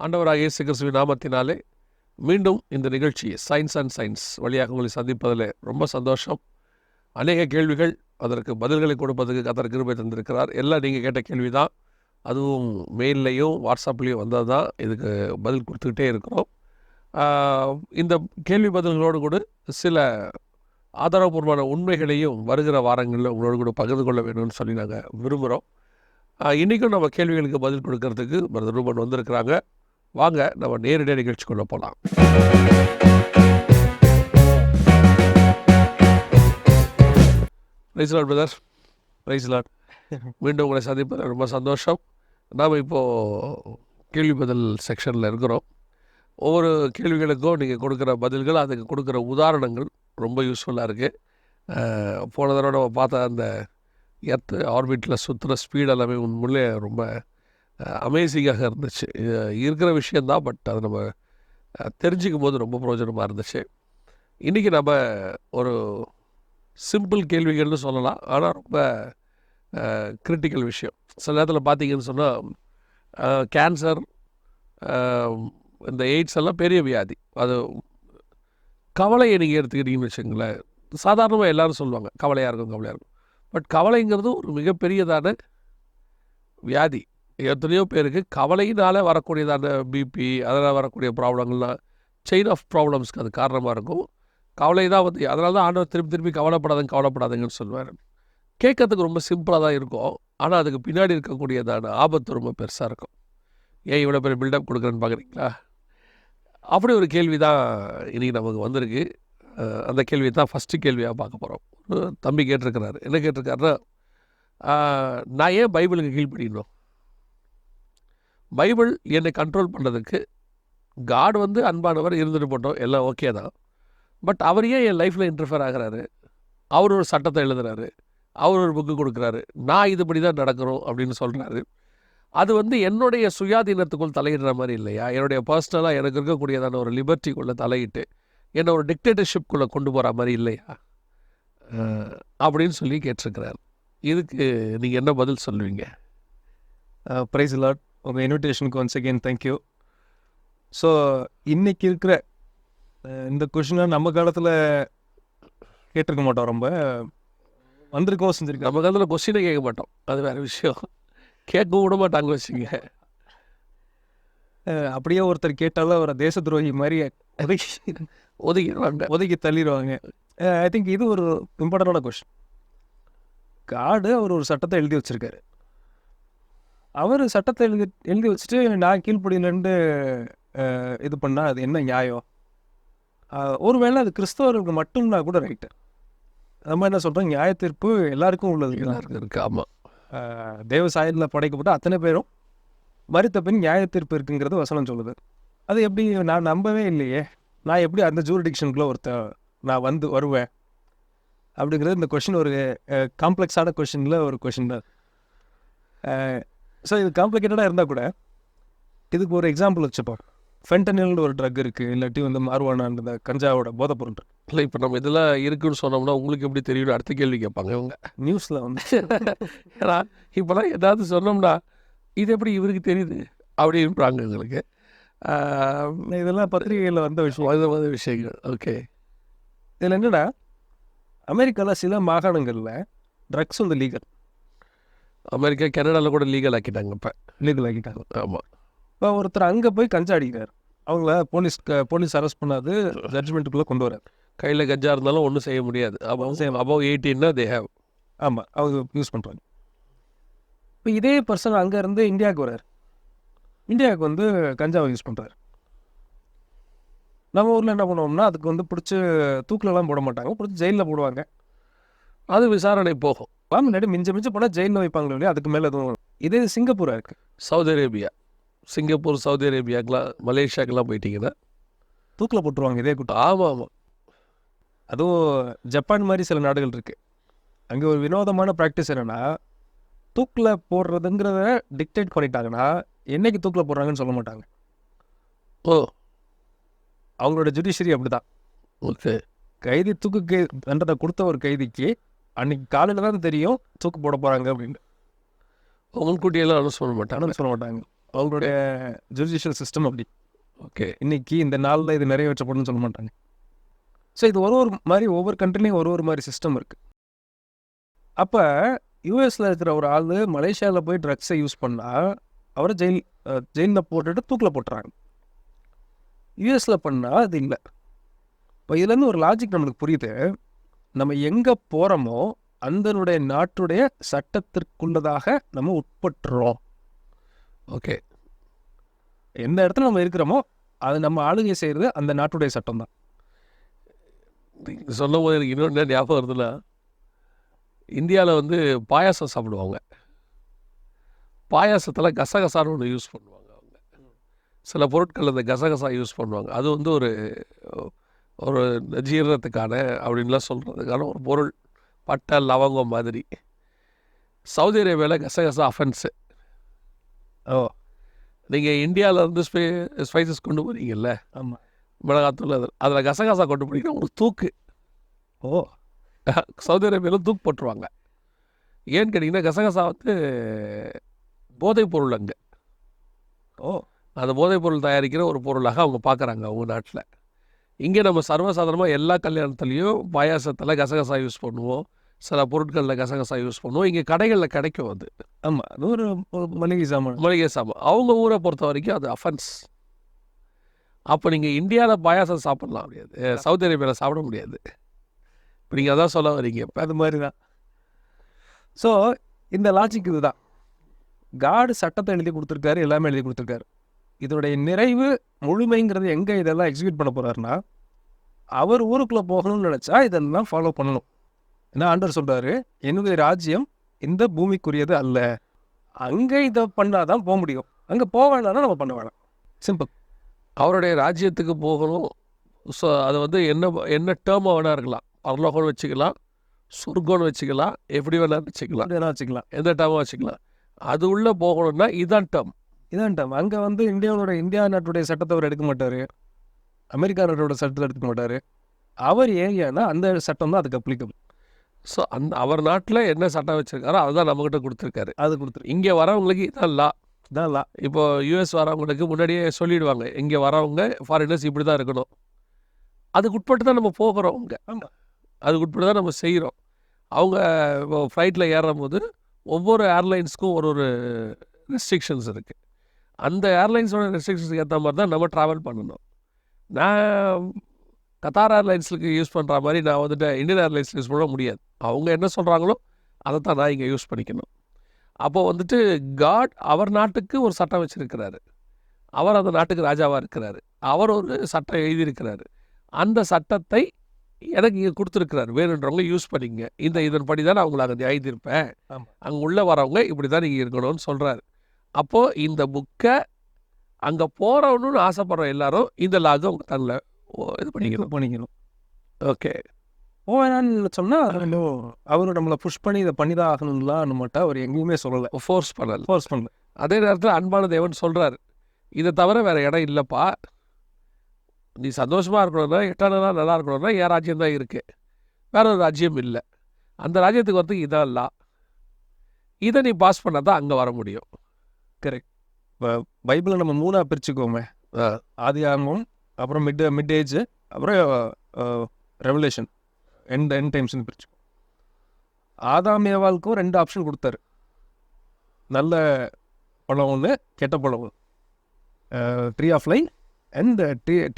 ஆண்டவராகிய இயேசு கிறிஸ்துவின் நாமத்தினாலே மீண்டும் இந்த நிகழ்ச்சி சயின்ஸ் அண்ட் சயின்ஸ் வழியாக உங்களை சந்திப்பதில் ரொம்ப சந்தோஷம். அநேக கேள்விகள், அதற்கு பதில்களை கொடுப்பதற்கு கர்த்தர் கிருபை தந்திருக்கிறார். எல்லாம் நீங்கள் கேட்ட கேள்வி தான், அதுவும் மெயில்லையும் வாட்ஸ்அப்லேயும் வந்தது தான். இதுக்கு பதில் கொடுத்துக்கிட்டே இருக்கிறோம். இந்த கேள்வி பதில்களோடு கூட சில ஆதாரபூர்வமான உண்மைகளையும் வருகிற வாரங்களில் உங்களோடு கூட பகிர்ந்து கொள்ள வேணும்னு சொல்லி நாங்கள் விரும்புகிறோம். இன்றைக்கும் நம்ம கேள்விகளுக்கு பதில் கொடுக்கறதுக்கு பிரதர் ரூபன் வந்திருக்கிறாங்க. வாங்க நம்ம நேரடியாக நிகழ்ச்சிக்குள்ளே போகலாம். Praise lord brother. Praise lord. மீண்டும் உங்களை சந்திப்பதில் ரொம்ப சந்தோஷம். நாம் இப்போது கேள்வி பதில் செக்ஷனில் இருக்கிறோம். ஒவ்வொரு கேள்விகளுக்கும் நீங்கள் கொடுக்குற பதில்கள், அதுக்கு கொடுக்குற உதாரணங்கள் ரொம்ப யூஸ்ஃபுல்லாக இருக்குது. போன தடவை நம்ம பார்த்த அந்த எர்த்து ஆர்பிட்டில் சுற்றுற ஸ்பீட் எல்லாமே உண்மையிலே ரொம்ப அமேசிங்காக இருந்துச்சு. இருக்கிற விஷயந்தான், பட் அதை நம்ம தெரிஞ்சிக்கும் போது ரொம்ப பிரயோஜனமாக இருந்துச்சு. இன்றைக்கி நம்ம ஒரு சிம்பிள் கேள்விகள்னு சொல்லலாம், ஆனால் ரொம்ப கிரிட்டிக்கல் விஷயம். சில நேரத்தில் பார்த்தீங்கன்னு சொன்னால் கேன்சர், இந்த எய்ட்ஸ் எல்லாம் பெரிய வியாதி. அது கவலையை நீங்கள் எடுத்துக்கிட்டீங்கன்னு வச்சுங்களேன், சாதாரணமாக எல்லோரும் சொல்லுவாங்க கவலையாக இருக்கும். பட் கவலைங்கிறது ஒரு மிகப்பெரியதான வியாதி. எத்தனையோ பேருக்கு கவலையினால் வரக்கூடியதான பிபி, அதனால் வரக்கூடிய ப்ராப்ளங்கள்லாம் செயின் ஆஃப் ப்ராப்ளம்ஸ்க்கு அது காரணமாக இருக்கும். கவலை தான் அதனால தான் ஆண்டவர் திருப்பி கவலைப்படாதீங்கன்னு சொல்லுவார். கேட்கறதுக்கு ரொம்ப சிம்பிளாக தான் இருக்கும், ஆனால் அதுக்கு பின்னாடி இருக்கக்கூடியதான ஆபத்து ரொம்ப பெருசாக இருக்கும். ஏன் இவ்வளோ பெரிய பில்டப் கொடுக்குறேன்னு பார்க்குறீங்களா? அப்படி ஒரு கேள்வி தான் இன்றைக்கி நமக்கு வந்திருக்கு. அந்த கேள்வி தான் ஃபஸ்ட்டு கேள்வியாக பார்க்க போகிறோம். தம்பி கேட்டிருக்கிறாரு. என்ன கேட்டிருக்காருன்னா, நான் ஏன் பைபிளுக்கு கீழ்ப்படியணும்? பைபிள் என்னை கண்ட்ரோல் பண்ணுறதுக்கு காட் அன்பானவர், இருந்துட்டு போட்டோம், எல்லாம் ஓகே தான். பட் அவர் ஏன் என் லைஃப்பில் இன்டர்ஃபியர் ஆகிறாரு? அவர் ஒரு சட்டத்தை எழுதுறாரு, அவர் ஒரு புக்கு கொடுக்குறாரு, நான் இதுபடி தான் நடக்கிறோம் அப்படின்னு சொல்கிறாரு. அது என்னுடைய சுயாதீனத்துக்குள் தலையிடுற மாதிரி இல்லையா? என்னுடைய பர்சனலாக எனக்கு இருக்கக்கூடியதான ஒரு லிபர்ட்டிக்குள்ளே தலையிட்டு என்னை ஒரு டிக்டேட்டர்ஷிப்குள்ளே கொண்டு போகிற மாதிரி இல்லையா அப்படின்னு சொல்லி கேட்டிருக்கிறார். இதுக்கு நீங்கள் என்ன பதில் சொல்லுவீங்க? Praise lord. உங்கள் இன்விடேஷனுக்கு ஒன்ஸ் அகெயின் தேங்க்யூ. ஸோ இன்றைக்கி இருக்கிற இந்த கொஷினை நம்ம காலத்தில் கேட்டிருக்க மாட்டோம், ரொம்ப வந்திருக்கோம், செஞ்சுருக்கோம். நம்ம காலத்தில் கொஸ்டினை கேட்க மாட்டோம், அது வேறு விஷயம். கேட்கவும் விட மாட்டாங்க வச்சுங்க. அப்படியே ஒருத்தர் கேட்டாலும் அவரை தேச துரோகி மாதிரி ஒதுக்கி தள்ளிடுவாங்க. ஐ திங்க் இது ஒரு இம்பார்ட்டண்டான கொஷின். காடு அவர் ஒரு சட்டத்தை எழுதி வச்சுருக்காரு. அவர் சட்டத்தை எழுதி வச்சுட்டு நான் கீழ்ப்படியிலேருந்து இது பண்ணால் அது என்ன நியாயம்? ஒருவேளை அது கிறிஸ்தவர்களுக்கு மட்டும்னா கூட ரைட்டு. நம்ம என்ன சொல்கிறோம், நியாய தீர்ப்பு எல்லாருக்கும் உள்ளது, எல்லாருக்கும் இருக்குது. ஆமாம், தேவ சாயலில் படைக்கப்பட்ட அத்தனை பேரும் மறுத்த பின் நியாய தீர்ப்பு இருக்குங்கிறது வசனம் சொல்லுது. அது எப்படி நான் நம்பவே இல்லையே, நான் எப்படி அந்த ஜூரிடிக்ஷனுக்குள்ளே நான் வருவேன் அப்படிங்கிறது இந்த கொஷின் ஒரு காம்ப்ளெக்ஸான கொஷினில் ஒரு கொஷின் தான். ஸோ இது காம்ப்ளிகேட்டடாக இருந்தால் கூட இதுக்கு ஒரு எக்ஸாம்பிள் வச்சுப்போம். ஃபென்டனில்னு ஒரு ட்ரக் இருக்குது, இல்லாட்டி மார்வானான், இந்த கஞ்சாவோட போதைப்பொருள் இருக்குது. இல்லை, இப்போ நம்ம இதெல்லாம் இருக்குதுன்னு சொன்னோம்னா உங்களுக்கு எப்படி தெரியும்? அடுத்த கேள்வி கேட்பாங்க இவங்க நியூஸில் ஏன்னா இப்போலாம் ஏதாவது சொன்னோம்னா இது எப்படி இவருக்கு தெரியுது அப்படின்றாங்க எங்களுக்கு. இதெல்லாம் பத்திரிகையில் வந்த விஷயங்கள். ஓகே, இதில் என்னென்னா, அமெரிக்காவில் சில மாகாணங்களில் ட்ரக்ஸ் லீகல். அமெரிக்கா, கனடாவில் கூட லீகல் ஆக்கிட்டாங்க. இப்போ லீகல் ஆக்கிட்டாங்க. ஆமாம். இப்போ ஒருத்தர் அங்கே போய் கஞ்சா அடிக்கிறார், அவங்கள போலீஸ் அரெஸ்ட் பண்ணாது ஜட்ஜ்மெண்ட்டுக்குள்ளே கொண்டு வரார். கையில் கஞ்சா இருந்தாலும் ஒன்றும் செய்ய முடியாது. Above 18 they have. ஆமாம், அவங்க யூஸ் பண்ணுறாங்க. இப்போ இதே பர்சன் அங்கே இருந்து இந்தியாவுக்கு வர்றார், இந்தியாவுக்கு கஞ்சாவை யூஸ் பண்ணுறாரு. நம்ம ஊரில் என்ன பண்ணுவோம்னா, அதுக்கு பிடிச்சி தூக்கிலலாம் போட மாட்டாங்க, பிடிச்சி ஜெயிலில் போடுவாங்க. அது விசாரணை போகும். முன்னாடி மிஞ்ச போனால் ஜெயிலில் வைப்பாங்களே இல்லையா, அதுக்கு மேலே எதுவும். இதே சிங்கப்பூராக இருக்குது, சவுதி அரேபியா, சிங்கப்பூர், சவுதி அரேபியாக்கெலாம், மலேசியாக்கெல்லாம் போயிட்டீங்கன்னா தூக்கில் போட்டுருவாங்க இதே கூட்டம். ஆமாம். அதுவும் ஜப்பான் மாதிரி சில நாடுகள் இருக்குது. அங்கே ஒரு வினோதமான ப்ராக்டிஸ் என்னென்னா, தூக்கில் போடுறதுங்கிறத டிக்டேட் பண்ணிட்டாங்கன்னா என்னைக்கு தூக்கில் போடுறாங்கன்னு சொல்ல மாட்டாங்க. அவங்களோட ஜுடிஷரி அப்படி தான். ஓகே, கைதி தூக்கு தண்டனை கொடுத்த ஒரு கைதிக்கு அன்றைக்கி காலையில் தான் தெரியும் தூக்கு போட போகிறாங்க அப்படின்னு. முன்கூட்டியெல்லாம் அனௌன்ஸ் பண்ண மாட்டாங்க. சொல்ல மாட்டாங்க. அவங்களுடைய ஜுடிஷியல் சிஸ்டம் அப்படி. ஓகே. இன்னைக்கு இந்த நாளில் இது நிறைவேற்றப்படும்னு சொல்ல மாட்டாங்க. ஸோ இது ஒரு மாதிரி ஒவ்வொரு கண்ட்ரிலையும் ஒரு மாதிரி சிஸ்டம் இருக்குது. அப்போ யூஎஸில் இருக்கிற ஒரு ஆள் மலேசியாவில் போய் ட்ரக்ஸை யூஸ் பண்ணால் அவரை ஜெயிலில் போட்டுட்டு தூக்கில் போட்டுறாங்க. யூஎஸில் பண்ணால் அது இல்லை. இப்போ இதுலேருந்து ஒரு லாஜிக் நம்மளுக்கு புரியுது. நம்ம எங்கே போகிறோமோ அந்தனுடைய நாட்டுடைய சட்டத்திற்குள்ளதாக நம்ம உட்பட்டுறோம். ஓகே. எந்த இடத்துல நம்ம இருக்கிறோமோ அது நம்ம ஆளுகை செய்கிறது அந்த நாட்டுடைய சட்டம் தான். நீங்கள் சொல்லும் போது எனக்கு இன்னொன்று ஞாபகம் வருதுன்னா, இந்தியாவில் வந்து பாயாசம் சாப்பிடுவாங்க. பாயாசத்தில் கசகசான்னு ஒன்று யூஸ் பண்ணுவாங்க. அவங்க சில பொருட்கள் அந்த கசகசா யூஸ் பண்ணுவாங்க. அது வந்து ஒரு ஒரு ஜீரணத்துக்கான அப்படின்லாம் சொல்கிறதுக்கான ஒரு பொருள். பட்டை லவங்கம் மாதிரி. சவுதி அரேபியாவில் கசகசா அஃபென்ஸு. ஓ, நீங்கள் இந்தியாவிலேருந்து ஸ்பைசஸ் கொண்டு போகிறீங்கல்ல, ஆமாம், மிளகாத்தூள் அதில் கசகசா கொண்டு போனீங்கன்னா உங்களுக்கு தூக்கு. ஓ, சவுதி அரேபியாவில் தூக்கு போட்டுருவாங்க. ஏன்னு கேட்டிங்கன்னா கசகசா வந்து போதைப் பொருள் அங்கே. ஓ, அந்த போதைப் பொருள் தயாரிக்கிற ஒரு பொருளாக அவங்க பார்க்குறாங்க அவங்க நாட்டில். இங்கே நம்ம சர்வசாதாரணமாக எல்லா கல்யாணத்துலேயும் பாயாசத்தில் கசகசா யூஸ் பண்ணுவோம், சில பொருட்களில் கசகசா யூஸ் பண்ணுவோம். இங்கே கடைகளில் கிடைக்கும் அது. ஆமாம், அது ஒரு மளிகை சாமான். மளிகை சாமான். அவங்க ஊரை பொறுத்த வரைக்கும் அது அஃபென்ஸ். அப்போ நீங்கள் இந்தியாவில் பாயாசம் சாப்பிடலாம் முடியாது, சவுதி அரேபியாவில் சாப்பிட முடியாது. இப்போ நீங்கள் அதான் சொல்ல வரீங்க. இப்போ அது மாதிரி தான். ஸோ இந்த லாஜிக் இதுதான். காடு சட்டத்தை எழுதி கொடுத்துருக்காரு, எல்லாமே எழுதி கொடுத்துருக்காரு. இதோடைய நிறைவு முழுமைங்கிறது எங்கே இதெல்லாம் எக்ஸிக்யூட் பண்ண போகிறாருன்னா, அவர் ஊருக்குள்ளே போகணும்னு நினச்சா இதெல்லாம் ஃபாலோ பண்ணணும். ஏன்னா ஆண்டவர் சொல்கிறாரு, என்னுடைய ராஜ்யம் இந்த பூமிக்குரியது அல்ல. அங்கே இதை பண்ணாதான் போக முடியும். அங்கே போக வேண்டாம்னா நம்ம பண்ண வேணாம். சிம்பிள். அவருடைய ராஜ்யத்துக்கு போகணும். ஸோ அது வந்து என்ன டேர்மாக வேணா இருக்கலாம். பரலோகம்னு வச்சுக்கலாம், சொர்க்கம்னு வச்சுக்கலாம், எப்படி வேணாலும் வச்சுக்கலாம், இதெல்லாம் வச்சுக்கலாம், எந்த டேர்மாக வச்சுக்கலாம். அது உள்ளே போகணும்னா இதான் டேர்ம். இதான் டைம். அங்கே வந்து இந்தியா நாட்டுடைய சட்டத்தை அவர் எடுக்க மாட்டார், அமெரிக்கா நாட்டோட சட்டத்தை எடுக்க மாட்டார். அவர் ஏரியானா அந்த சட்டம் தான் அதுக்கு அப்ளிகபிள். ஸோ அவர் நாட்டில் என்ன சட்டம் வச்சுருக்காரோ அதுதான் நம்மக்கிட்ட கொடுத்துருக்காரு. அது கொடுத்துரு. இங்கே வரவங்களுக்கு இதான் லா. இதான் லா. இப்போ யூஎஸ் வரவங்களுக்கு முன்னாடியே சொல்லிடுவாங்க, இங்கே வரவங்க ஃபாரினர்ஸ் இப்படி தான் இருக்கணும். அதுக்கு உட்பட்டு தான் நம்ம போகிறோம். அவங்க ஆமாம், அதுக்கு உட்பட்டு தான் நம்ம செய்கிறோம். அவங்க இப்போ ஃப்ளைட்டில் ஏறும் போது ஒவ்வொரு ஏர்லைன்ஸுக்கும் ஒரு ரெஸ்ட்ரிக்ஷன்ஸ் இருக்குது. அந்த ஏர்லைன்ஸோட ரெஸ்ட்ரிக்ஷன்ஸுக்கு ஏற்ற மாதிரி தான் நம்ம ட்ராவல் பண்ணணும். நான் கத்தார் ஏர்லைன்ஸுக்கு யூஸ் பண்ணுற மாதிரி நான் வந்துட்டு இந்தியன் ஏர்லைன்ஸ் யூஸ் பண்ண முடியாது. அவங்க என்ன சொல்கிறாங்களோ அதை தான் நான் இங்கே யூஸ் பண்ணிக்கணும். அப்போ வந்துட்டு காட் அவர் நாட்டுக்கு ஒரு சட்டம் வச்சுருக்கிறாரு. அவர் அந்த நாட்டுக்கு ராஜாவாக இருக்கிறாரு. அவர் ஒரு சட்டம் எழுதியிருக்கிறாரு. அந்த சட்டத்தை எனக்கு இங்கே கொடுத்துருக்கிறாரு. வேணுன்றவங்க யூஸ் பண்ணிங்க. இதன்படி தான் நான் அவங்களை அங்கே நியாயத்திருப்பேன். அங்கே உள்ளே வரவங்க இப்படி தான் நீங்கள் இருக்கணும்னு சொல்கிறாரு. அப்போது இந்த புக்கை அங்கே போகிறவனுன்னு ஆசைப்படுற எல்லாரும் இந்த லாகை அவங்க தன்னில் இது பண்ணிக்கணும். ஓகே. போவேனான்னு சொன்னால் அவர் நம்மளை புஷ் பண்ணி இதை பண்ணி தான் ஆகணும்லாம் நம்மகிட்ட அவர் எங்கேயுமே சொல்லலை, ஃபோர்ஸ் பண்ணல. அதே நேரத்தில் அன்பான தேவன் சொல்கிறாரு, இதை தவிர வேறு இடம் இல்லைப்பா. நீ சந்தோஷமாக இருக்கணும்னா, எட்டானா நல்லா இருக்கணும்னா என் ராஜ்யம் தான் இருக்குது, வேற ஒரு ராஜ்யம் இல்லை. அந்த ராஜ்யத்துக்கு வரதுக்கு இதான் இல்லை. இதை நீ பாஸ் பண்ணால் தான் அங்கே வர முடியும். கரெக்ட். இப்போ பைபிளை நம்ம 3ஆக பிரிச்சுக்கோமே. ஆதி ஆகமம், அப்புறம் மிட் ஏஜ், அப்புறம் ரெவலேஷன், எண்ட் டைம்ஸ்னு பிரிச்சுக்கோ. ஆதாம் ஏவாளுக்கும் 2 ஆப்ஷன் கொடுத்தாரு. நல்ல பழம் ஒன்று, கெட்ட பழம் ஒன்று. Tree of life and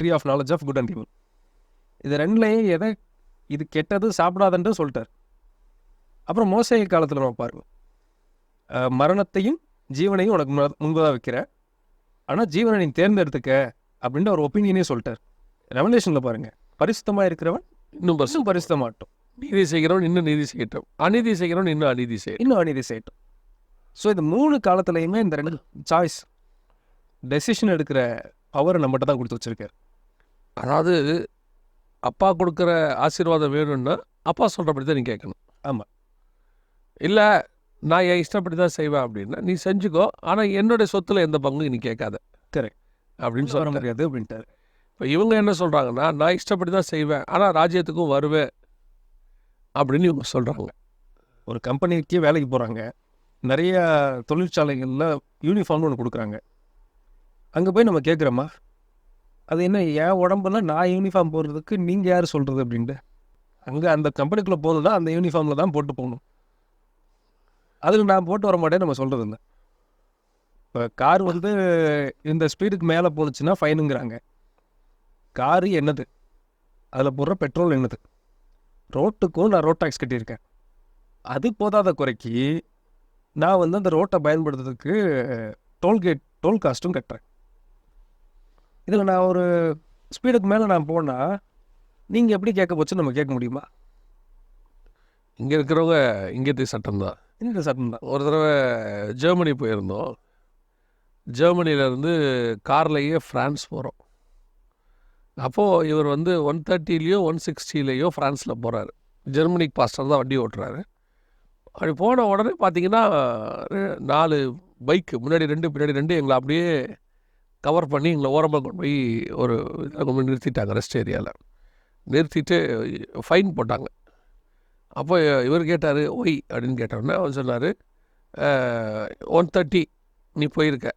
tree of knowledge of good and evil. இது ரெண்டுலேயும் இது கெட்டது சாப்பிடாதுன்ட்டு சொல்லிட்டார். அப்புறம் மோசே காலத்தில் நம்ம பாருங்க, மரணத்தையும் ஜீவனையும் உனக்கு முன்பதாக வைக்கிறேன், ஆனால் ஜீவனை நீ தேர்ந்தெடுத்துக்க அப்படின்ட்டு ஒரு ஒப்பீனியனே சொல்லிட்டார். ரெவலேஷனில் பாருங்கள், பரிசுத்தமாக இருக்கிறவன் இன்னும் பரிசுத்தமாட்டோம், நீதி செய்கிறவன் இன்னும் நீதி செய்யட்டும், அநீதி செய்கிறவன் இன்னும் அநீதி செய்யட்டும். ஸோ இந்த 3 காலத்துலையுமே இந்த 2 சாய்ஸ் டெசிஷன் எடுக்கிற பவரை நம்மகிட்ட தான் கொடுத்து வச்சுருக்காரு. அதாவது அப்பா கொடுக்குற ஆசீர்வாதம் வேணும்னா அப்பா சொல்கிறபடி தான் நீ கேட்கணும். ஆமாம். இல்லை நான் என் இஷ்டப்படி தான் செய்வேன் அப்படின்னா நீ செஞ்சுக்கோ, ஆனால் என்னுடைய சொத்தில் எந்த பங்கு நீ கேட்காத. கரெக்ட் அப்படின்னு சொல்ல முடியாது அப்படின்ட்டார். இப்போ இவங்க என்ன சொல்கிறாங்கன்னா, நான் இஷ்டப்படி தான் செய்வேன், ஆனால் ராஜ்யத்துக்கும் வருவேன் அப்படின்னு இவங்க சொல்கிறாங்க. ஒரு கம்பெனிக்கே வேலைக்கு போகிறாங்க, நிறைய தொழிற்சாலைகளில் யூனிஃபார்ம்னு ஒன்று கொடுக்குறாங்க. அங்கே போய் நம்ம கேட்குறோமா, அது என்ன என் உடம்புல நான் யூனிஃபார்ம் போடுறதுக்கு நீங்கள் யார் சொல்கிறது அப்படின்ட்டு. அங்கே அந்த கம்பெனிக்குள்ளே போகணுன்னா அந்த யூனிஃபார்மில் தான் போட்டு போகணும். அதில் நான் போட்டு வர மாட்டேன்னு நம்ம சொல்கிறது இல்லை. இப்போ கார் வந்து இந்த ஸ்பீடுக்கு மேலே போணுச்சுன்னா ஃபைனுங்கிறாங்க. காரு என்னது, அதில் போடுற பெட்ரோல் என்னது, ரோட்டுக்கும் நான் ரோட் டேக்ஸ் கட்டியிருக்கேன். அது போதாத குறைக்கு நான் வந்து அந்த ரோட்டை பயன்படுத்துறதுக்கு டோல் காஸ்ட்டும் கட்டுறேன். இதில் நான் ஒரு ஸ்பீடுக்கு மேலே நான் போனால் நீங்கள் எப்படி கேட்க போச்சுன்னு நம்ம கேட்க முடியுமா? இங்கே இருக்கிறவங்க இங்கேயே சட்டம் தான். இந்த சட்டம் தான். ஒரு தடவை ஜெர்மனி போயிருந்தோம். ஜெர்மனியிலேருந்து கார்லேயே ஃப்ரான்ஸ் போகிறோம். அப்போது இவர் வந்து 130லேயோ 160லேயோ ஃப்ரான்ஸில் போகிறாரு. ஜெர்மனிக்கு பாஸ்டர் தான் வண்டி ஓட்டுறாரு. அப்படி போன உடனே பார்த்தீங்கன்னா 4 பைக்கு, முன்னாடி 2 பின்னாடி 2, எங்களை அப்படியே கவர் பண்ணி எங்களை ஓரமாக கொண்டு போய் ஒரு இதில் கொண்டு போய் நிறுத்திட்டாங்க, ரெஸ்ட் ஏரியாவில் நிறுத்திட்டு ஃபைன் போட்டாங்க. அப்போ இவர் கேட்டார் ஒய் அப்படின்னு கேட்டோடனே அவர் சொன்னார், 130 நீ போயிருக்க,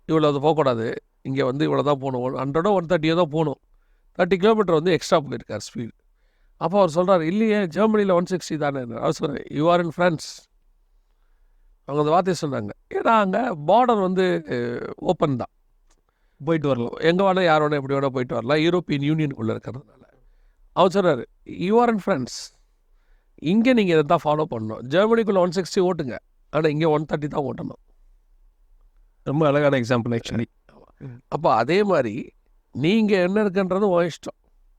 இவ்வளோ அது போகக்கூடாது, இங்கே வந்து இவ்வளோ தான் போகணும், 100 130 தான் போகணும், 30 கிலோமீட்டர் வந்து எக்ஸ்ட்ரா போயிருக்கார் ஸ்பீடு. அப்போ அவர் சொல்கிறார், இல்லையே ஜெர்மனியில் 160 தானே. அவர் சொன்னார், யூ ஆர் இன் ஃப்ரான்ஸ். அவங்க அந்த வார்த்தையை சொன்னாங்க. ஏன்னா அங்கே பார்டர் வந்து ஓப்பன் தான், போயிட்டு வரலாம், எங்கே வேணால் யார் வேணால் எப்படி வேணால் போயிட்டு வரலாம், யூரோப்பியன் யூனியனுக்குள்ளே இருக்கிறதுனால. அவர் சொன்னார், யூ ஆர் இன் ஃப்ரான்ஸ், இங்கே நீங்கள் இதை தான் ஃபாலோ பண்ணணும். ஜெர்மனிக்குள்ளே 160 ஓட்டுங்க, ஆனால் இங்கே 130 தான் ஓட்டணும். ரொம்ப அழகான எக்ஸாம்பிள் ஆக்சுவலி. அப்போ அதே மாதிரி நீங்கள் என்ன இருக்குன்றது உன் இஷ்டம்,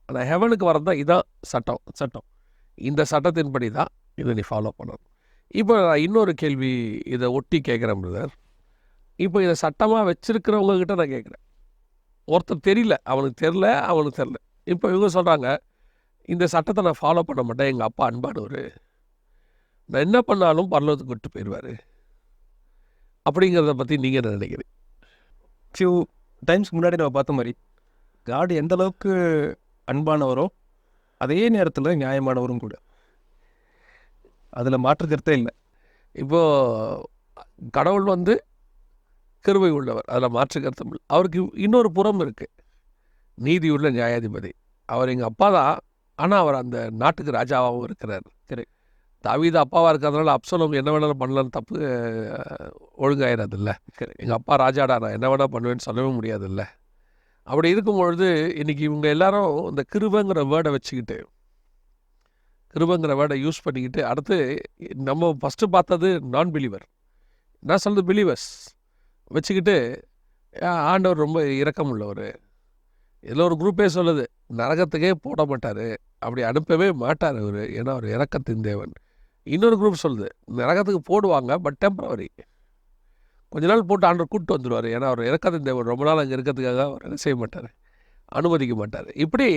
ஆனால் ஹெவனுக்கு வரது தான் இதான் சட்டம். இந்த சட்டத்தின்படி தான் இதை நீ ஃபாலோ பண்ணணும். இப்போ நான் இன்னொரு கேள்வி இதை ஒட்டி கேட்குறேன் பிரதர். இப்போ இதை சட்டமாக வச்சுருக்கிறவங்கக்கிட்ட நான் கேட்குறேன். ஒருத்தர் தெரியல, அவனுக்கு தெரில. இப்போ இவங்க சொல்கிறாங்க, இந்த சட்டத்தை நான் ஃபாலோ பண்ண மாட்டேன், எங்கள் அப்பா அன்பானவர், நான் என்ன பண்ணாலும் பரலோகத்துக்கு விட்டு போயிடுவார், அப்படிங்கிறத பற்றி நீங்கள் என்ன நினைக்கிறீங்க? ஃபியூ டைம்ஸ்க்கு முன்னாடி நம்ம பார்த்த மாதிரி காட் எந்த அளவுக்கு அன்பானவரோ அதே நேரத்தில் நியாயமானவரும் கூட, அதில் மாற்று கருத்தே இல்லை. இப்போது கடவுள் வந்து கிருபை உள்ளவர், அதில் மாற்று கருத்தம் இல்லை. அவருக்கு இன்னொரு புறம் இருக்குது, நீதியுள்ள நியாயாதிபதி. அவர் எங்கள் அப்பா தான், ஆனால் அவர் அந்த நாட்டுக்கு ராஜாவாகவும் இருக்கிறார். சரி, தாவீது அப்பாவாக இருக்கிறதுனால அப்சலோம் என்ன வேணாலும் பண்ணலான்னு தப்பு ஒழுங்காயிடாதுல்ல. சரி, எங்கள் அப்பா ராஜாடா, நான் என்ன வேணால் பண்ணுவேன்னு சொல்லவே முடியாதுல்ல. அப்படி இருக்கும் பொழுது இன்றைக்கி இவங்க எல்லாரும் இந்த கிருபைங்கிற வேர்டை வச்சுக்கிட்டு, கிருபைங்கிற வேர்டை யூஸ் பண்ணிக்கிட்டு, அடுத்து நம்ம ஃபஸ்ட்டு பார்த்தது நான் பிலீவர், நான் சொல்கிறது பிலீவர்ஸ் வச்சுக்கிட்டு ஆண்டவர் ரொம்ப இரக்கம் உள்ளவர். இதில் ஒரு குரூப்பே சொல்லுது, நரகத்துக்கே போட மாட்டார், அப்படி அனுப்பவே மாட்டார் அவர், ஏன்னா அவர் இரக்கத்தின் தேவன். இன்னொரு குரூப் சொல்லுது, நரகத்துக்கு போடுவாங்க, பட் டெம்பரவரி, கொஞ்ச நாள் போட்டு ஆண்டவர் கூப்பிட்டு வந்துடுவார், ஏன்னா அவர் இரக்கத்தின் தேவன், ரொம்ப நாள் அங்கே இருக்கிறதுக்காக அவர் என்ன செய்ய மாட்டார், அனுமதிக்க மாட்டார். இப்படி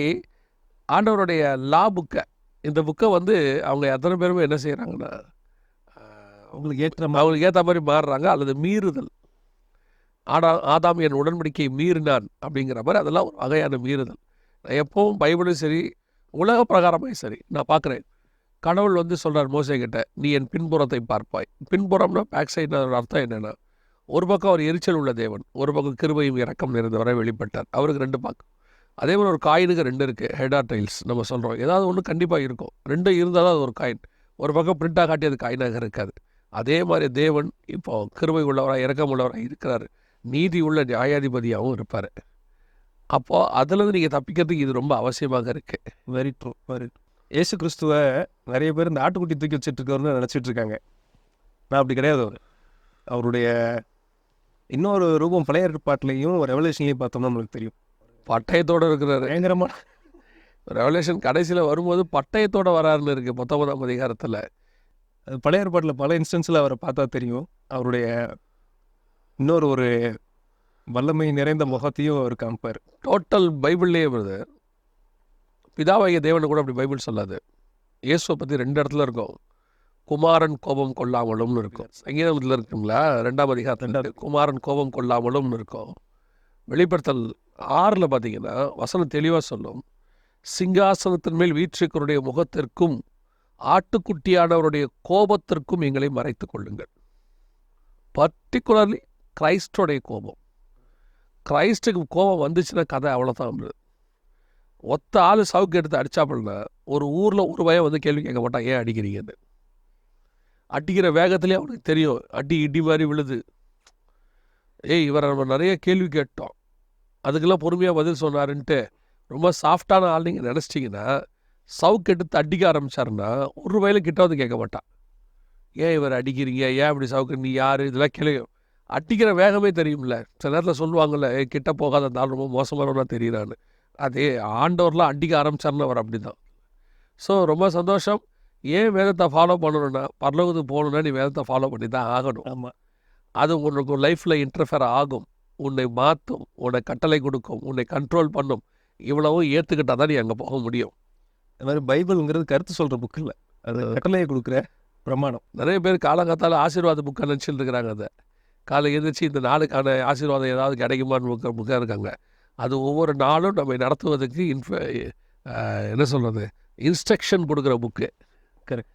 ஆண்டவருடைய லா புக்கை, இந்த புக்கை வந்து அவங்க எத்தனை பேருமே என்ன செய்கிறாங்கன்னா அவங்களுக்கு ஏற்ற மாதிரி மாறுறாங்க, அல்லது மீறுதல். ஆதாம் என் உடன்படிக்கையை மீறினான் அப்படிங்கிற மாதிரி அதெல்லாம் ஒரு வகையான மீறுதல். நான் எப்பவும் பைபிளும் சரி உலக பிரகாரமாக சரி நான் பார்க்குறேன், கடவுள் வந்து சொல்கிறார் மோசே கிட்ட, நீ என் பின்புறத்தை பார்ப்பாய். பின்புறம்னா பேக் சைடு அர்த்தம் என்னென்னா, ஒரு பக்கம் அவர் எரிச்சல் உள்ள தேவன், ஒரு பக்கம் கிருபையும் இரக்கம் நிறைந்தவரை வெளிப்பட்டார். அவருக்கு 2 பக்கம். அதே மாதிரி ஒரு காயினுக்கு 2 இருக்குது, ஹெட் ஆர் டைல்ஸ் நம்ம சொல்கிறோம், ஏதாவது ஒன்று கண்டிப்பாக இருக்கும், 2 இருந்தால் தான் அது ஒரு காயின். ஒரு பக்கம் பிரிண்டாக காட்டி அது காயினாக இருக்காது. அதே மாதிரி தேவன் இப்போ கிருபை உள்ளவராக இரக்கம் உள்ளவராக இருக்கிறார், நீதி உள்ள நியாயாதிபதியாகவும் இருப்பார். அப்போது அதுலேருந்து நீங்கள் தப்பிக்கிறதுக்கு இது ரொம்ப அவசியமாக இருக்குது. Very true. இயேசு கிறிஸ்துவை நிறைய பேர் இந்த ஆட்டுக்குட்டி தூக்கி வச்சுட்டு இருக்காருன்னு நினச்சிட்டு இருக்காங்க. நான் அப்படி கிடையாது. அவருடைய இன்னொரு ரூபம் பழைய ஏற்பாட்டிலையும் ரெவலேஷன்லையும் பார்த்தோம்னா நம்மளுக்கு தெரியும், பட்டயத்தோடு இருக்கிறாரு. பயங்கரமான ரெவலேஷன் கடைசியில் வரும்போது பட்டயத்தோடு வராருன்னு இருக்குது 19ஆம் அதிகாரத்தில். பழைய ஏற்பாட்டில் பல இன்ஸ்டன்ஸில் அவரை பார்த்தா தெரியும், அவருடைய இன்னொரு ஒரு வல்லமை நிறைந்த முகத்தையும் அவர் காமிப்பார். டோட்டல் பைபிள்லேயே வருது. பிதாவாகிய தேவனை கூட அப்படி பைபிள் சொல்லாது. இயேசுவை பற்றி 2 இடத்துல இருக்கும், குமாரன் கோபம் கொள்ளாமலும்னு இருக்கும். சங்கீதத்தில் இருக்குங்களா 2ஆம் அதிகாரத்தில் குமாரன் கோபம் கொள்ளாமலும்னு இருக்கும். வெளிப்படுத்தல் 6 பார்த்தீங்கன்னா வசனம் தெளிவாக சொல்லும், சிங்காசனத்தின் மேல் வீற்றிருக்கிறவருடைய முகத்திற்கும் ஆட்டுக்குட்டியானவருடைய கோபத்திற்கும் எங்களை மறைத்து கொள்ளுங்கள். பர்டிகுலர்லி கிரைஸ்டோடைய கோபம். கிரைஸ்டுக்கு கோபம் வந்துச்சுன்னா கதை அவ்வளோதான். ஒத்த ஆள் சவுக்கு எடுத்து அடித்தாப்புலனா ஒரு ஊரில் ஒரு பையன் வந்து கேள்வி கேட்க மாட்டான், ஏன் அடிக்கிறீங்கன்னு. அடிக்கிற வேகத்துலேயே அவனுக்கு தெரியும், அடி இடி மாதிரி விழுது. இவரை நம்ம நிறைய கேள்வி கேட்டோம், அதுக்கெல்லாம் பொறுமையாக பதில் சொன்னாருன்ட்டு ரொம்ப சாஃப்டான ஆள் நீங்கள் நினச்சிட்டிங்கன்னா, சவுக்கு எடுத்து அடிக்க ஆரம்பித்தாருன்னா ஒரு வயலும் கிட்ட வந்து கேட்க மாட்டான், ஏன் இவர் அடிக்கிறீங்க, ஏன் இப்படி சவுக்கு, நீ யார், இதெல்லாம் கேள்வி. அடிக்கிற வேகமே தெரியும்ல. சில நேரத்தில் சொல்லுவாங்கள்ல, கிட்ட போகாத இருந்தாலும் ரொம்ப மோசமானவனா தெரியுறான்னு. அதே ஆண்டவர்லாம் அடிக்க ஆரம்பித்தார்னு அவர் அப்படி தான். ஸோ ரொம்ப சந்தோஷம். ஏன் வேதத்தை ஃபாலோ பண்ணணுன்னா, பரலோகத்துக்கு போகணுன்னா நீ வேதத்தை ஃபாலோ பண்ணி தான் ஆகணும். ஆமாம். அது உனக்கு லைஃப்பில் இன்டர்ஃபேர் ஆகும், உன்னை மாற்றும், உன்னை கட்டளை கொடுக்கும், உன்னை கண்ட்ரோல் பண்ணும். இவ்வளவும் ஏற்றுக்கிட்டால் தான் நீ அங்கே போக முடியும். இந்த மாதிரி பைபிள்ங்கிறது கருத்து சொல்கிற புக்கு இல்லை, அது கட்டளையை கொடுக்குற பிரமாணம். நிறைய பேர் காலங்காத்தால் ஆசீர்வாத புக்கை நினச்சிட்டு இருக்கிறாங்க. அதை காலை எழுந்திரிச்சு இந்த நாளுக்கான ஆசீர்வாதம் ஏதாவது கிடைக்குமான்னு புக்காக இருக்காங்க. அது ஒவ்வொரு நாளும் நம்மை நடத்துவதற்கு என்ன சொல்கிறது, இன்ஸ்ட்ரக்ஷன் கொடுக்குற புக்கு. கரெக்ட்,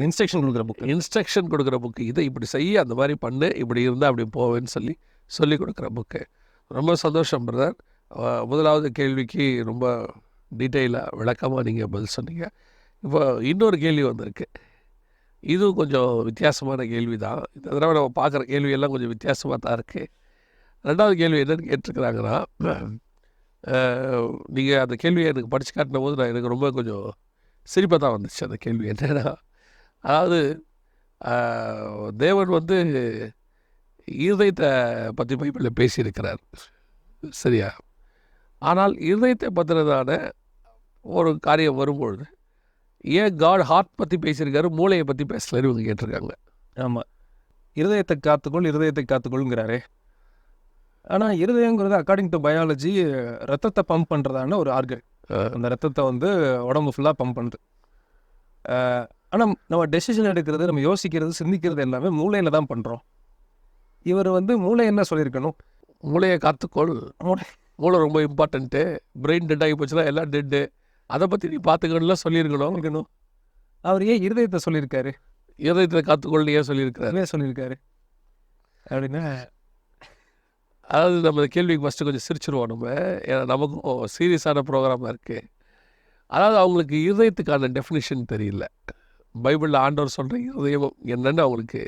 இன்ஸ்ட்ரக்ஷன் கொடுக்குற புக்கு. இன்ஸ்ட்ரக்ஷன் கொடுக்குற புக்கு. இதை இப்படி செய்ய, அந்த மாதிரி பண்ணு, இப்படி இருந்தால் அப்படி போவேன்னு சொல்லி கொடுக்குற புக்கு. ரொம்ப சந்தோஷம் பிரதர். முதலாவது கேள்விக்கு ரொம்ப டீட்டெயிலாக விளக்கமாக நீங்கள் பதில் சொன்னீங்க. இப்போ இன்னொரு கேள்வி வந்திருக்கு. இதுவும் கொஞ்சம் வித்தியாசமான கேள்வி தான். இந்த தடவை நம்ம பார்க்குற கேள்வியெல்லாம் கொஞ்சம் வித்தியாசமாக தான் இருக்குது. ரெண்டாவது கேள்வி என்னென்னு கேட்டிருக்கிறாங்கன்னா, நீங்கள் அந்த கேள்வியை எனக்கு படித்து காட்டின போது எனக்கு ரொம்ப கொஞ்சம் சிரிப்பாக தான் வந்துச்சு. அந்த கேள்வி என்னென்னா, அதாவது தேவன் வந்து இருதயத்தை பற்றி பைபிளில் பேசியிருக்கிறார், சரியா? ஆனால் இருதயத்தை பற்றினதான ஒரு காரியம் வரும்பொழுது ஏன் காட் ஹார்ட் பற்றி பேசியிருக்காரு, மூளையை பற்றி பேசலன்னு இவங்க கேட்டிருக்காங்க. ஆமாம், இருதயத்தை காத்துக்கொள்ங்கிறாரே. ஆனால் இருதயங்கிறது அக்கார்டிங் டு பயாலஜி ரத்தத்தை பம்ப் பண்ணுறதான ஒரு ஆர்கன். அந்த ரத்தத்தை வந்து உடம்பு ஃபுல்லாக பம்ப் பண்ணுது. ஆனால் நம்ம டெசிஷன் எடுக்கிறது, நம்ம யோசிக்கிறது, சிந்திக்கிறது எல்லாமே மூளையில் தான் பண்ணுறோம். இவர் வந்து மூளை என்ன சொல்லியிருக்கணும், மூளையை காத்துக்கொள், மூளை ரொம்ப இம்பார்ட்டண்ட்டு, பிரெயின் டெட் ஆகி போச்சுன்னா எல்லாம் டெட்டு, அதை பற்றி நீ பார்த்துக்கணும்லாம் சொல்லியிருக்கணும். அவர் ஏன் இருதயத்தை சொல்லியிருக்காரு, இருதயத்தை காத்துக்கொள் ஏன் சொல்லியிருக்காரு அப்படின்னா, அதாவது நம்ம இந்த கேள்விக்கு ஃபஸ்ட்டு கொஞ்சம் சிரிச்சிருவோம் நம்ம. ஏன்னா நமக்கும் சீரியஸான ப்ரோக்ராமாக இருக்குது. அதாவது அவங்களுக்கு இருதயத்துக்கான டெஃபினிஷன் தெரியல. பைபிளில் ஆண்டவர் சொல்கிற இருதயம் என்னன்னு அவங்களுக்கு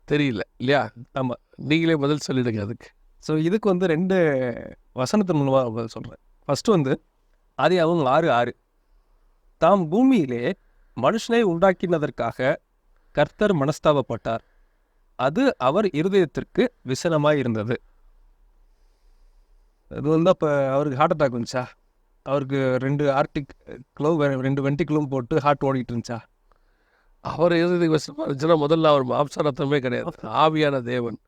தெரியல இல்லையா? ஆமாம், நீங்களே பதில் சொல்லிடுங்க அதுக்கு. ஸோ இதுக்கு வந்து 2 வசனத்தின் மூலமாக பதில் சொல்கிறேன். ஃபஸ்ட்டு வந்து ஆதியாகமம் 6:6, தாம் பூமியிலே மனுஷனை உண்டாக்கினதற்காக கர்த்தர் மனஸ்தாபப்பட்டார், அது அவர் இருதயத்திற்கு விசனமாக இருந்தது. அது வந்து அப்போ அவருக்கு ஹார்ட் அட்டாக் வந்துச்சா, அவருக்கு 2 ஆர்டிக்லும் 2 வென்டிக்லும் போட்டு ஹார்ட் ஓடிட்டு இருந்துச்சா? அவர் இருதயத்துக்கு விசனமாக இருந்துச்சுன்னா முதல்ல அவர் மாம்ச ரத்தமே கிடையாது, ஆவியான தேவன்.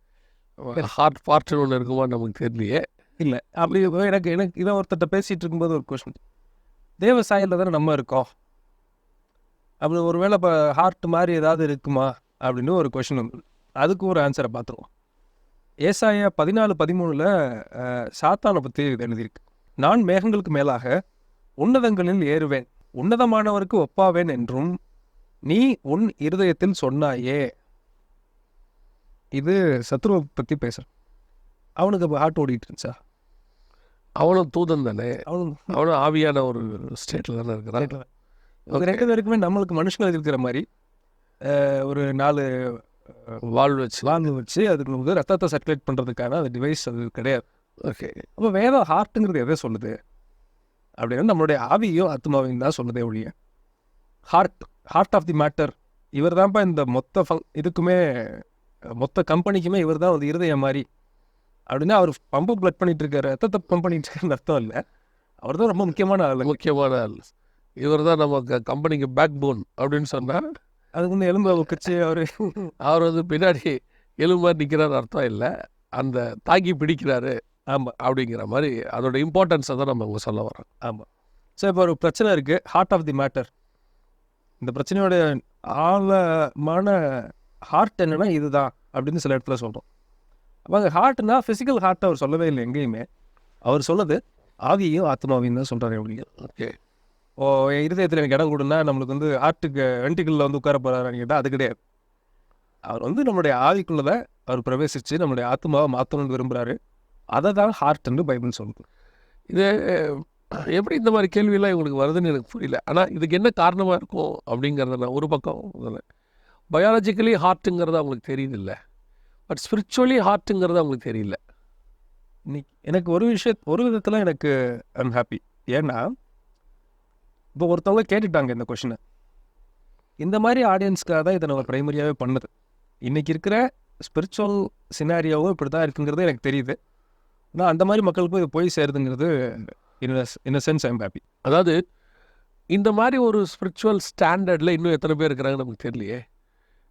ஹார்ட் பார்ட்டுன்னு ஒன்று இருக்குமா நமக்கு தெரியலையே. இல்லை, அப்படி எனக்கு இதை ஒருத்தட்ட பேசிகிட்டு இருக்கும்போது ஒரு கொஸ்டின், தேவ சாயலில் தானே நம்ம இருக்கோம், அப்படி ஒரு வேளை இப்போ ஹார்ட் மாதிரி ஏதாவது இருக்குமா அப்படின்னு ஒரு கொஷின் வந்து, அதுக்கு ஒரு ஆன்சரை பார்த்துருவோம். ஏசாயா 14:13 சாத்தானை பற்றி எழுதியிருக்கு. நான் மேகங்களுக்கு மேலாக உன்னதங்களில் ஏறுவேன், உன்னதமானவருக்கு ஒப்பாவேன் என்றும் நீ உன் இருதயத்தில் சொன்னாயே. இது சத்ருவை பற்றி பேசுகிறேன். அவனுக்கு இப்போ ஹார்ட் ஓடிட்டு இருந்துச்சா? அவனும் தூதன் தானே, அவனும் ஆவியான ஒரு ஸ்டேட்டில் தானே இருக்கிறான். இவங்க 2 பேருக்குமே நம்மளுக்கு மனுஷங்களுக்கு இருக்கிற மாதிரி ஒரு 4 வால்வு வச்சு அதுக்கு வந்து ரத்தத்தை சர்க்குலேட் பண்ணுறதுக்கான அந்த டிவைஸ் அது கிடையாது. ஓகே, அப்போ வேதம் ஹார்ட்டுங்கிறது எதை சொல்லுது அப்படின்னா, நம்மளுடைய ஆவியும் ஆத்மாவையும் தான் சொல்லுதே ஒழிய, ஹார்ட் ஆஃப் தி மேட்டர் இவர் தான்ப்பா இந்த இதுக்குமே மொத்த கம்பெனிக்குமே இவர் தான் வந்து இருதயம் மாதிரி அப்படின்னா, அவர் பம்பு பிளட் பண்ணிட்டு இருக்காரு, ரத்தத்தை பம்ப் பண்ணிட்டு இருக்காருன்னு அர்த்தம் இல்லை. அவர் தான் ரொம்ப முக்கியமான ஆள். இவர் தான் நம்ம கம்பெனிக்கு பேக் போன் அப்படின்னு சொன்னால், அதுக்கு வந்து எலும்பு கட்சி அவர் வந்து பின்னாடி எலும்பு நிற்கிறாரு அர்த்தம் இல்லை, அந்த தாக்கி பிடிக்கிறாரு. ஆமாம், அப்படிங்கிற மாதிரி அதோட இம்பார்ட்டன்ஸை தான் நம்ம இங்கே சொல்ல வரோம். ஆமாம். ஸோ இப்போ ஒரு பிரச்சனை இருக்குது, ஹார்ட் ஆஃப் தி மேட்டர். இந்த பிரச்சனையோட ஆழமான ஹார்ட் என்னன்னா இதுதான் அப்படின்னு சில இடத்துல சொல்கிறோம். அப்போ அங்கே ஹார்ட்னா ஃபிசிக்கல் ஹார்ட் அவர் சொல்லவே இல்லை எங்கேயுமே. அவர் சொன்னது ஆவியையும் ஆத்மாவையும் தான் சொல்கிறாரு. அப்படிங்க ஓகே, இருதயத்தில் எனக்கு இடம் கொடுன்னா நம்மளுக்கு வந்து ஹார்ட்டுக்கு வென்டிக்கிளில் வந்து உட்கார போகிறாருன்னு கேட்டால் அது கிடையாது. அவர் வந்து நம்மளுடைய ஆவிக்குள்ளதை அவர் பிரவேசித்து நம்மளுடைய ஆத்மாவை மாற்றணும்னு விரும்புகிறாரு. அதை தான் ஹார்ட்னு பைபிள் சொல்லுது. இது எப்படி இந்த மாதிரி கேள்வியெல்லாம் இவங்களுக்கு வருதுன்னு எனக்கு புரியல. ஆனால் இதுக்கு என்ன காரணமாக இருக்கும் அப்படிங்கிறத நான் ஒரு பக்கம் முதல்ல பயாலஜிக்கலி ஹார்ட்டுங்கிறது அவங்களுக்கு தெரியுது இல்லை, பட் ஸ்பிரிச்சுவலி ஹார்ட்டுங்கிறது அவங்களுக்கு தெரியல. இன்னைக்கு எனக்கு ஒரு விதத்தில் எனக்கு ஐம் ஹாப்பி. ஏன்னா இப்போ ஒருத்தவங்க கேட்டுட்டாங்க இந்த கொஷினை, இந்த மாதிரி ஆடியன்ஸ்க்காக தான் இதை நம்ம ப்ரைமரியாகவே பண்ணுது. இன்றைக்கி இருக்கிற ஸ்பிரிச்சுவல் சினாரியோவும் இப்படி தான் இருக்குங்கிறது எனக்கு தெரியுது. ஆனால் அந்த மாதிரி மக்களுக்கும் இது போய் சேருதுங்கிறது இன் அ சென்ஸ் ஐம் ஹாப்பி. அதாவது இந்த மாதிரி ஒரு ஸ்பிரிச்சுவல் ஸ்டாண்டர்டில் இன்னும் எத்தனை பேர் இருக்கிறாங்கன்னு நமக்கு தெரியலையே.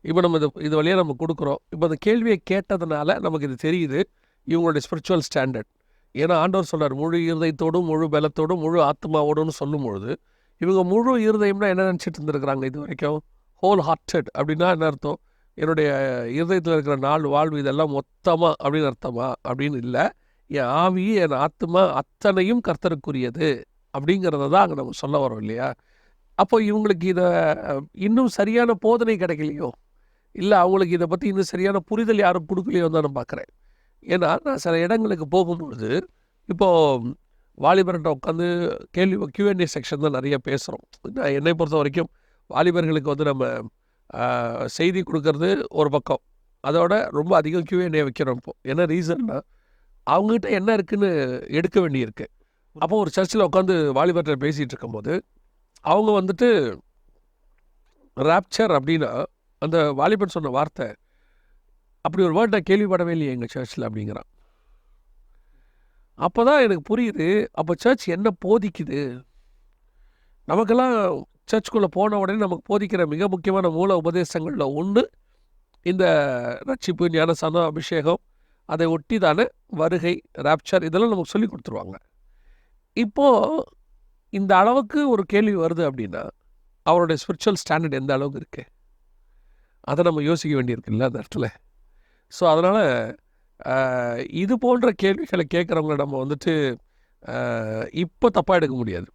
இப்போ நம்ம இது வழியாக நம்ம கொடுக்குறோம். இப்போ அந்த கேள்வியை கேட்டதுனால நமக்கு இது தெரியுது இவங்களுடைய ஸ்பிரிச்சுவல் ஸ்டாண்டர்ட். ஏன்னா ஆண்டவர் சொல்கிறார், முழு இருதயத்தோடும் முழு பலத்தோடும் முழு ஆத்மாவோடுன்னு சொல்லும் பொழுது இவங்க முழு இருதயம்னா என்ன நினச்சிட்டு இருந்திருக்கிறாங்க இது வரைக்கும்? ஹோல் ஹார்ட்டட் அப்படின்னா என்ன அர்த்தம்? என்னுடைய இருதயத்தில் இருக்கிற வாழ்வு இதெல்லாம் மொத்தமாக அப்படின்னு அர்த்தமா? அப்படின்னு இல்லை. என் ஆவி என் ஆத்மா அத்தனையும் கர்த்தருக்குரியது அப்படிங்கிறத தான் அங்கே நம்ம சொல்ல வரோம் இல்லையா? அப்போ இவங்களுக்கு இதை இன்னும் சரியான போதனை கிடைக்கலையோ, இல்லை அவங்களுக்கு இதை பற்றி இன்னும் சரியான புரிதல் யாரும் கொடுக்கலையோ தான் நான் பார்க்குறேன். ஏன்னா நான் சில இடங்களுக்கு போகும்பொழுது இப்போது வாலிபர்கிட்ட உட்காந்து Q&A செக்ஷன் தான் நிறைய பேசுகிறோம். நான் என்னை பொறுத்த வரைக்கும் வாலிபர்களுக்கு வந்து நம்ம செய்தி கொடுக்கறது ஒரு பக்கம், அதோட ரொம்ப அதிகம் Q&A வைக்கிறோம். இப்போ என்ன ரீசன்னா அவங்ககிட்ட என்ன இருக்குன்னு எடுக்க வேண்டியிருக்கு. அப்போ ஒரு சர்ச்சில் உட்காந்து வாலிபர்கிட்ட பேசிகிட்டு இருக்கும்போது அவங்க வந்துட்டு ராப்சர் அப்படின்னா அந்த வாலிபன் சொன்ன வார்த்தை, அப்படி ஒரு வேர்ட் நான் கேள்விப்படவே இல்லையே எங்கள் சர்ச்சில் அப்படிங்கிறான். அப்போ தான் எனக்கு புரியுது, அப்போ சர்ச் என்ன போதிக்குது. நமக்கெல்லாம் சர்ச்சுக்குள்ளே போன உடனே நமக்கு போதிக்கிற மிக முக்கியமான மூல உபதேசங்களில் ஒன்று இந்த ரட்சிப்பு, ஞானசானம், அபிஷேகம், அதை ஒட்டி தானே வருகை, ராப்சர், இதெல்லாம் நமக்கு சொல்லி கொடுத்துருவாங்க. இப்போது இந்த அளவுக்கு ஒரு கேள்வி வருது அப்படின்னா அவருடைய ஸ்பிரிச்சுவல் ஸ்டாண்டர்ட் எந்த அளவுக்கு இருக்குது அதை நம்ம யோசிக்க வேண்டியிருக்குல்ல அந்த இடத்துல. ஸோ அதனால் இது போன்ற கேள்விகளை கேட்குறவங்கள நம்ம வந்துட்டு இப்போ தப்பாக எடுக்க முடியாது.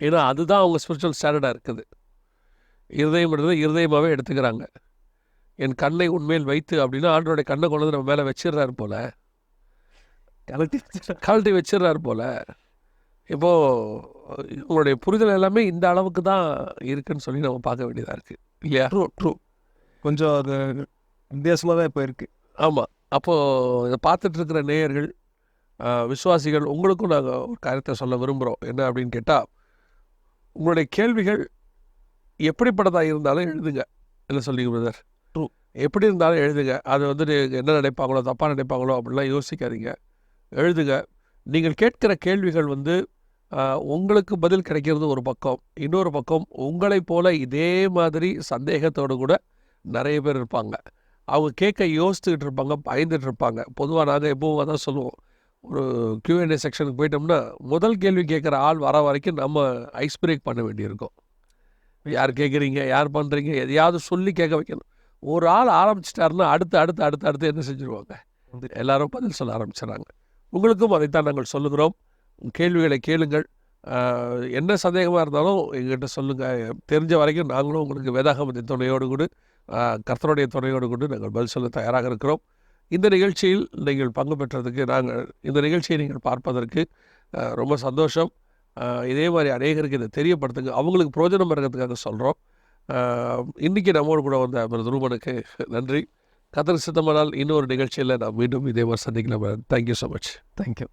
ஏன்னா அதுதான் அவங்க ஸ்பிரிச்சுவல் ஸ்டாண்டர்டாக இருக்குது. இருதயம்ன்றது இருதயமாகவே எடுத்துக்கிறாங்க. என் கண்ணை உண்மையில் வைத்து அப்படின்னா ஆண்டோடைய கண்ணை கொண்டு வந்து நம்ம மேலே வச்சிடுறாரு போல், கழட்டி வச்சிடுறாரு போல். இப்போது இவங்களுடைய புரிதல் எல்லாமே இந்த அளவுக்கு தான் இருக்குன்னு சொல்லி நம்ம பார்க்க வேண்டியதாக இருக்குது இல்லையா? ட்ரூ கொஞ்சம் அது வித்தியாசமாக தான் இப்போ இருக்குது. ஆமாம். அப்போது இதை பார்த்துட்ருக்கிற நேயர்கள், விசுவாசிகள், உங்களுக்கும் நாங்கள் ஒரு காரியத்தை சொல்ல விரும்புகிறோம். என்ன அப்படின்னு கேட்டால், உங்களுடைய கேள்விகள் எப்படிப்பட்டதாக இருந்தாலும் எழுதுங்க. என்ன சொல்லிங்க பிரதர்? ட்ரூ. எப்படி இருந்தாலும் எழுதுங்க. அது வந்து என்ன நினைப்பாங்களோ தப்பாக நினைப்பாங்களோ அப்படிலாம் யோசிக்காதீங்க, எழுதுங்க. நீங்கள் கேட்கிற கேள்விகள் வந்து உங்களுக்கு பதில் கிடைக்கிறது ஒரு பக்கம், இன்னொரு பக்கம் உங்களைப் போல இதே மாதிரி சந்தேகத்தோடு கூட நிறைய பேர் இருப்பாங்க. அவங்க கேட்க யோசித்துக்கிட்டு இருப்பாங்க, பயந்துட்டு இருப்பாங்க. பொதுவாக நாங்கள் எப்பவும் தான் சொல்லுவோம், ஒரு Q&A செக்ஷனுக்கு போயிட்டோம்னா முதல் கேள்வி கேட்குற ஆள் வர வரைக்கும் நம்ம ஐஸ் பிரேக் பண்ண வேண்டியிருக்கும். யார் கேட்குறீங்க, யார் பண்ணுறீங்க, எதையாவது சொல்லி கேட்க வைக்கணும். ஒரு ஆள் ஆரம்பிச்சிட்டாருன்னா அடுத்து அடுத்து அடுத்து அடுத்து என்ன செஞ்சுருவாங்க, எல்லாரும் பதில் சொல்ல ஆரம்பிச்சிடறாங்க. உங்களுக்கும் அதைத்தான் நாங்கள் சொல்லுகிறோம். கேள்விகளை கேளுங்கள். என்ன சந்தேகமாக இருந்தாலும் எங்கள்கிட்ட சொல்லுங்கள். தெரிஞ்ச வரைக்கும் நாங்களும் உங்களுக்கு வேதாகமத்தின் துணையோடு கூட கர்த்தருடைய துணையோடு கொண்டு நாங்கள் பதில் சொல்ல தயாராக இருக்கிறோம். இந்த நிகழ்ச்சியில் நீங்கள் பங்கு பெற்றதுக்கு, இந்த நிகழ்ச்சியை நீங்கள் பார்ப்பதற்கு ரொம்ப சந்தோஷம். இதே மாதிரி அநேகருக்கு இதை தெரியப்படுத்துங்க, அவங்களுக்கு பிரயோஜனம் இருக்கிறதுக்காக சொல்கிறோம். இன்றைக்கி நம்மோடு கூட வந்த பிரதர் ரூபனுக்கு நன்றி. கர்த்தர் சித்தமானால் இன்னொரு நிகழ்ச்சியில் நான் மீண்டும் இதே மாதிரி சந்திக்கலாம். Thank you so much. தேங்க்யூ.